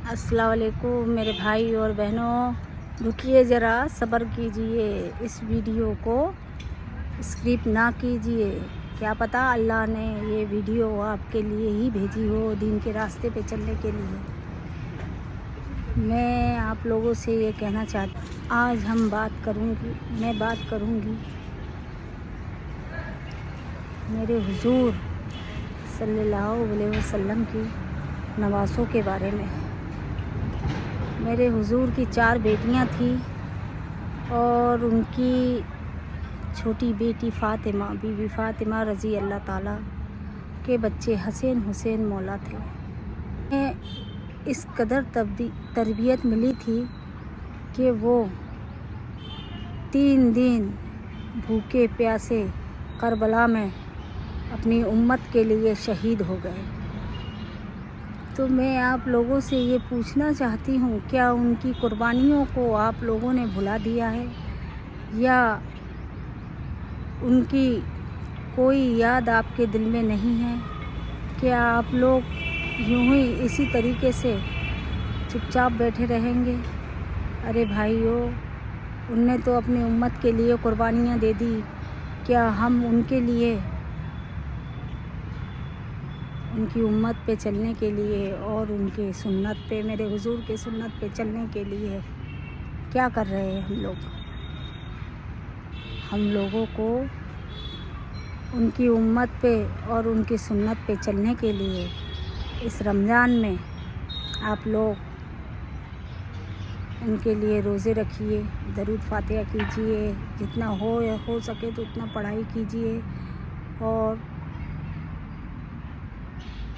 अस्सलाम वालेकुम मेरे भाई और बहनों, रुकिए ज़रा, सब्र कीजिए। इस वीडियो को स्किप ना कीजिए। क्या पता अल्लाह ने ये वीडियो आपके लिए ही भेजी हो, दीन के रास्ते पे चलने के लिए। मैं आप लोगों से ये कहना चाहती, आज मैं बात करूँगी मेरे हुजूर सल्लल्लाहु अलैहि वसल्लम की नवासों के बारे में। मेरे हुजूर की 4 बेटियां थी और उनकी छोटी बेटी फ़ातिमा, बीबी फ़ातिमा रज़ी अल्लाह ताला के बच्चे हसन हुसैन मौला थे। उन्हें इस कदर तरबियत मिली थी कि वो 3 दिन भूखे प्यासे करबला में अपनी उम्मत के लिए शहीद हो गए। तो मैं आप लोगों से ये पूछना चाहती हूँ, क्या उनकी कुर्बानियों को आप लोगों ने भुला दिया है या उनकी कोई याद आपके दिल में नहीं है? क्या आप लोग यूं ही इसी तरीके से चुपचाप बैठे रहेंगे? अरे भाइयों, उनने तो अपनी उम्मत के लिए कुर्बानियाँ दे दी। क्या हम उनके लिए, उनकी उम्मत पे चलने के लिए और उनके सुन्नत पे, मेरे हुजूर के सुन्नत पे चलने के लिए क्या कर रहे हैं हम लोग? हम लोगों को उनकी उम्मत पे और उनकी सुन्नत पे चलने के लिए इस रमज़ान में आप लोग उनके लिए रोज़े रखिए, दरूद फातिहा कीजिए, जितना हो सके तो उतना पढ़ाई कीजिए। और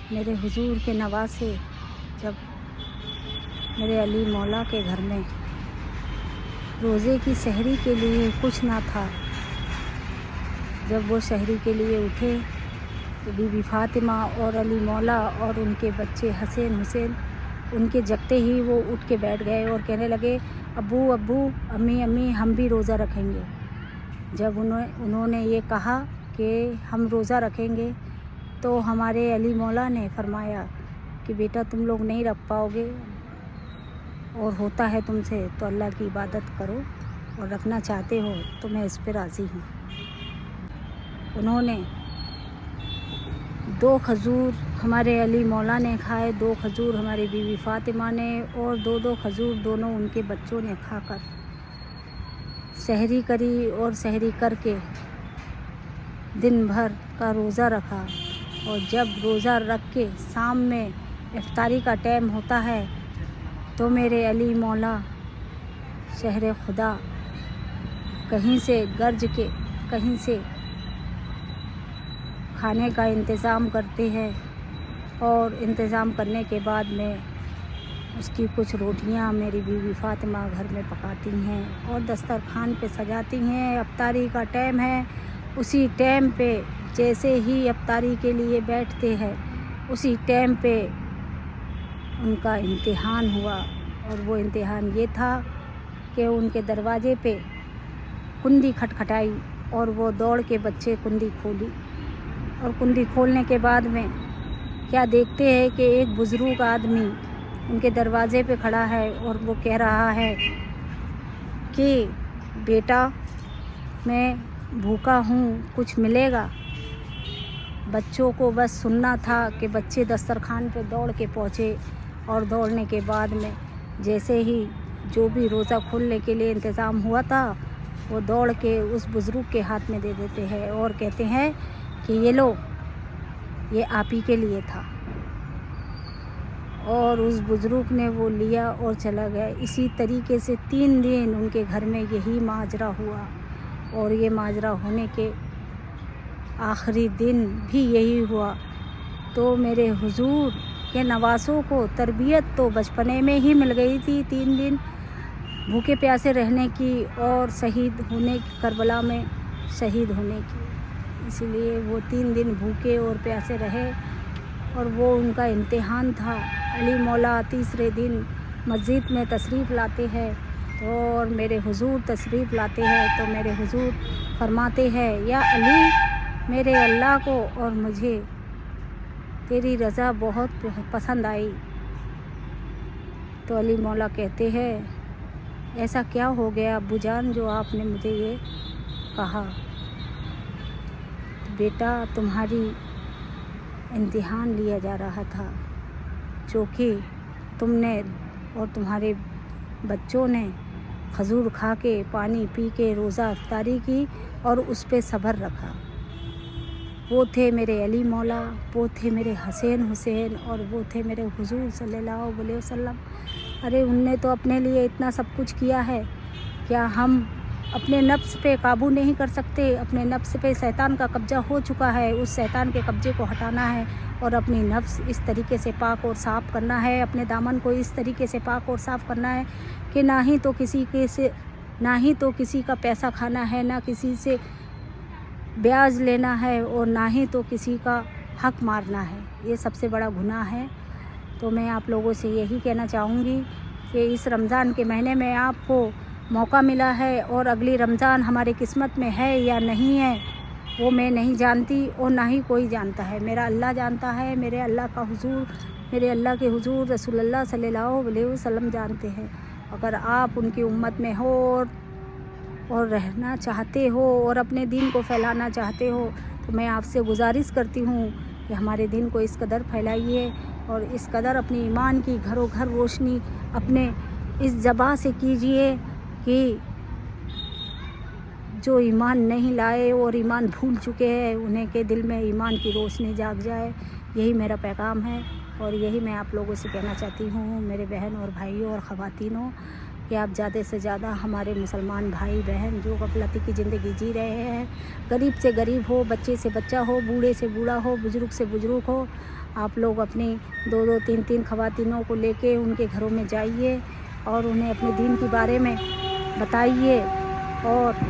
मेरे हुजूर के नवासे, जब मेरे अली मौला के घर में रोज़े की सहरी के लिए कुछ ना था, जब वो सहरी के लिए उठे तो बीबी फ़ातिमा और अली मौला और उनके बच्चे हसन हुसैन, उनके जगते ही वो उठ के बैठ गए और कहने लगे, अब्बू अब्बू, अम्मी अम्मी, हम भी रोज़ा रखेंगे। जब उन्होंने ये कहा कि हम रोज़ा रखेंगे तो हमारे अली मौला ने फरमाया कि बेटा तुम लोग नहीं रख पाओगे और होता है तुमसे तो अल्लाह की इबादत करो, और रखना चाहते हो तो मैं इस पर राज़ी हूँ। उन्होंने 2 खजूर हमारे अली मौला ने खाए, 2 खजूर हमारी बीवी फ़ातिमा ने, और 2-2 खजूर दोनों उनके बच्चों ने खाकर सहरी करी। और सहरी करके दिन भर का रोज़ा रखा। और जब रोज़ा रख के शाम में इफ्तारी का टाइम होता है तो मेरे अली मौला शहर खुदा कहीं से गरज के कहीं से खाने का इंतज़ाम करते हैं, और इंतज़ाम करने के बाद में उसकी कुछ रोटियां मेरी बीवी फ़ातिमा घर में पकाती हैं और दस्तरखान पे सजाती हैं। इफ्तारी का टाइम है, उसी टाइम पे जैसे ही इफ्तारी के लिए बैठते हैं उसी टाइम पे उनका इम्तिहान हुआ। और वो इम्तिहान ये था कि उनके दरवाजे पे कुंडी खटखटाई और वो दौड़ के बच्चे कुंडी खोली। और कुंडी खोलने के बाद में क्या देखते हैं कि एक बुज़ुर्ग आदमी उनके दरवाजे पे खड़ा है और वो कह रहा है कि बेटा मैं भूखा हूँ, कुछ मिलेगा? बच्चों को बस सुनना था कि बच्चे दस्तरखान पे दौड़ के पहुँचे, और दौड़ने के बाद में जैसे ही जो भी रोज़ा खोलने के लिए इंतज़ाम हुआ था वो दौड़ के उस बुज़ुर्ग के हाथ में दे देते हैं और कहते हैं कि ये लो, ये आप ही के लिए था। और उस बुज़ुर्ग ने वो लिया और चला गया। इसी तरीके से 3 दिन उनके घर में यही माजरा हुआ, और ये माजरा होने के आखिरी दिन भी यही हुआ। तो मेरे हुजूर के नवासों को तरबियत तो बचपने में ही मिल गई थी, 3 दिन भूखे प्यासे रहने की और शहीद होने की, करबला में शहीद होने की। इसलिए वो 3 दिन भूखे और प्यासे रहे, और वो उनका इम्तिहान था। अली मौला तीसरे दिन मस्जिद में तशरीफ़ लाते हैं, और मेरे हुजूर तशरीफ़ लाते हैं तो मेरे हुजूर फरमाते हैं, या अली, मेरे अल्लाह को और मुझे तेरी रज़ा बहुत पसंद आई। تو علی مولا کہتے ہیں ایسا کیا ہو گیا ابو جان جو آپ نے مجھے یہ کہا؟ بیٹا تمہاری امتحان لیا جا رہا تھا، چونکہ تم نے اور تمہارے بچوں نے کھجور کھا کے پانی پی کے روزہ افطاری کی اور اس پہ صبر رکھا۔ وہ تھے میرے علی مولا، وہ تھے میرے حسین اور وہ تھے میرے حضور صلی اللہ علیہ وسلم۔ ارے ان نے تو اپنے لیے اتنا سب کچھ کیا ہے، کیا ہم اپنے نفس پہ قابو نہیں کر سکتے؟ اپنے نفس پہ شیطان کا قبضہ ہو چکا ہے، اس شیطان کے قبضے کو ہٹانا ہے اور اپنی نفس اس طریقے سے پاک اور صاف کرنا ہے، اپنے دامن کو اس طریقے سے پاک اور صاف کرنا ہے کہ نہ ہی تو کسی کا پیسہ کھانا ہے، نہ کسی سے بیاج لینا ہے اور نہ ہی تو کسی کا حق مارنا ہے۔ یہ سب سے بڑا گناہ ہے۔ تو میں آپ لوگوں سے یہی کہنا چاہوں گی کہ اس رمضان کے مہینے میں آپ کو موقع ملا ہے اور اگلی رمضان ہماری قسمت میں ہے یا نہیں ہے وہ میں نہیں جانتی اور نہ ہی کوئی جانتا ہے، میرا اللہ جانتا ہے، میرے اللہ کے حضور رسول اللہ صلی اللہ علیہ وسلم جانتے ہیں۔ اگر آپ ان کی امت میں ہو اور رہنا چاہتے ہو اور اپنے دین کو پھیلانا چاہتے ہو تو میں آپ سے گزارش کرتی ہوں کہ ہمارے دین کو اس قدر پھیلائیے اور اس قدر اپنی ایمان کی گھروں گھر روشنی اپنے اس زبان سے کیجیے کہ جو ایمان نہیں لائے اور ایمان بھول چکے ہیں انہیں کے دل میں ایمان کی روشنی جاگ جائے۔ یہی میرا پیغام ہے اور یہی میں آپ لوگوں سے کہنا چاہتی ہوں، میرے بہن اور بھائیوں اور خواتینوں، کہ آپ زیادہ سے زیادہ ہمارے مسلمان بھائی بہن جو غفلتی کی زندگی جی رہے ہیں، غریب سے غریب ہو، بچے سے بچہ ہو، بوڑھے سے بوڑھا ہو، بزرگ سے بزرگ ہو، آپ لوگ اپنی 2 3 خواتینوں کو لے کے ان کے گھروں میں جائیے اور انہیں اپنے دین کے بارے میں بتائیے۔ اور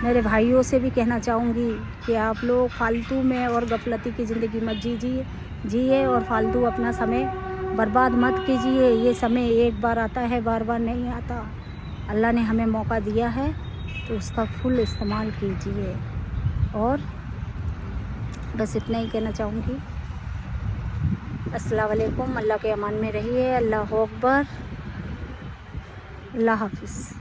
میرے بھائیوں سے بھی کہنا چاہوں گی کہ آپ لوگ فالتو میں اور غفلتی کی زندگی مت جیے اور فالتو اپنا سمے برباد مت کیجیے۔ یہ سمے ایک بار آتا ہے، بار بار نہیں آتا۔ اللہ نے ہمیں موقع دیا ہے تو اس کا فل استعمال کیجیے۔ اور بس اتنا ہی کہنا چاہوں گی۔ السلام علیکم، اللہ کے امان میں رہیے۔ اللہ اکبر، اللہ حافظ۔